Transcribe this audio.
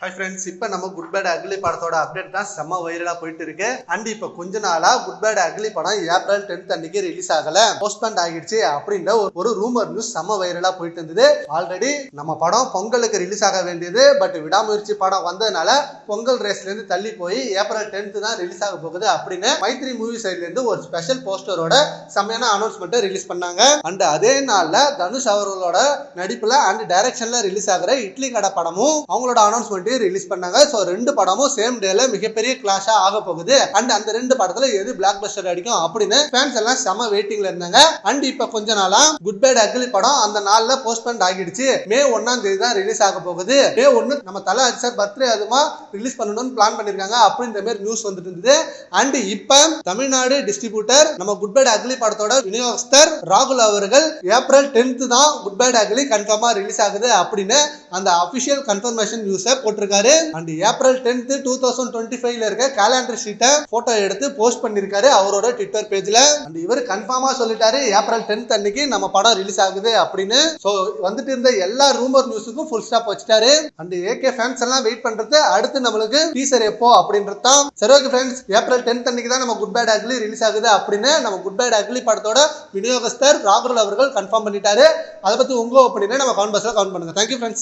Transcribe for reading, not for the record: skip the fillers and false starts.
Hi friends, இப்போ நம்ம good bad ugly படத்தோட அப்டேட் தான் செம்ம வைரலாக போயிட்டு இருக்கு. அண்ட் இப்போ கொஞ்ச நாளா குட் பேட் அக்லி படம் ஏப்ரல் 10th அன்னைக்கு ரிலீஸ் ஆகல, போஸ்ட்பண்ட் ஆகிடுச்சு அப்படின்ற ஒரு ரூமர் நியூஸ் செம்ம வைரலாக போயிட்டு இருந்தது. ஆல்ரெடி நம்ம படம் பொங்கலுக்கு ரிலீஸ் ஆக வேண்டியது, பட் விடாமுயற்சி படம் வந்ததுனால பொங்கல் ரேஸ்ல இருந்து தள்ளி போய் ஏப்ரல் 10th தான் ரிலீஸ் ஆக போகுது அப்படின்னு மைத்ரி மூவி சைட்ல இருந்து ஒரு ஸ்பெஷல் போஸ்டரோட செம்மையான அனௌன்ஸ்மெண்ட் ரிலீஸ் பண்ணாங்க. அண்ட் அதே நாள்ல தனுஷ் அவர்களோட நடிப்புல அண்ட் டைரக்ஷன்ல ரிலீஸ் ஆகிற இட்லி கடை படமும் அவங்களோட அனௌன்ஸ்மெண்ட் ரிலீஸ் பண்ணாங்க. சோ ரெண்டு படமும் சேம் டேல மிகப்பெரிய கிளாஷா ஆக போகுது. அண்ட் அந்த ரெண்டு படத்துல எது பிளாக் பஸ்டர் அடிக்கும் அப்படின்னு ஃபேன்ஸ் எல்லாம் செம வெயிட்டிங்ல இருந்தாங்க. அண்ட் இப்ப கொஞ்ச நாளா குட் பேட் அக்லி படம் அந்த நாள்ல போஸ்ட்பண்ட் ஆகிடுச்சு. மே 1ஆம் தேதி தான் ரிலீஸ் ஆக போகுது. மே 1 நம்ம தல அஜித் பர்த்டே அதுமா ரிலீஸ் பண்ணணும்னு பிளான் பண்ணிருக்காங்க அப்படின்ற மாதிரி நியூஸ் வந்துட்டு இருந்தது. அண்ட் இப்ப தமிழ்நாடு டிஸ்ட்ரிபியூட்டர் நம்ம குட் பேட் அக்லி படத்தோட விநியோகஸ்தர் ராகுல் அவர்கள் ஏப்ரல் 10th தான் குட் பேட் அக்லி கன்ஃபார்மா ரிலீஸ் ஆகுது அப்படின்னு அந்த அபிஷியல் கன்ஃபர்மேஷன் நியூஸை போட்டிருக்காரு. அண்ட் ஏப்ரல் 10th 2025 இருக்க கேலண்டர் ஷீட்டை போட்டோ எடுத்து போஸ்ட் பண்ணிருக்காரு அவரோட ட்விட்டர் பேஜ்ல. அண்ட் இவர் கன்ஃபார்மா சொல்லிட்டாரு ஏப்ரல் 10th அன்னைக்கு நம்ம படம் ரிலீஸ் ஆகுது அப்படின்னு. சோ வந்துட்டு இருந்த எல்லா ரூமர் நியூஸுக்கும் ஃபுல் ஸ்டாப் வச்சிட்டாரு. அண்ட் ஏகே ஃபேன்ஸ் எல்லாம் வெயிட் பண்றது அடுத்து நம்மளுக்கு டீசர் எப்போ அப்படின்றது தான். சரி ஓகே ஃப்ரெண்ட்ஸ், ஏப்ரல் 10th அன்னைக்கு தான் நம்ம குட் பேட் அக்லி ரிலீஸ் ஆகுது அப்படின்னு நம்ம குட் பேட் அக்லி படத்தோட விநியோகஸ்தர் ராகுல் அவர்கள் கன்ஃபார்ம் பண்ணிட்டாரு. அதை பத்தி உங்க ஒப்பீனியனை நம்ம கமெண்ட் பாக்ஸ்ல கமெண்ட் பண்ணுங்க. Thank you friends.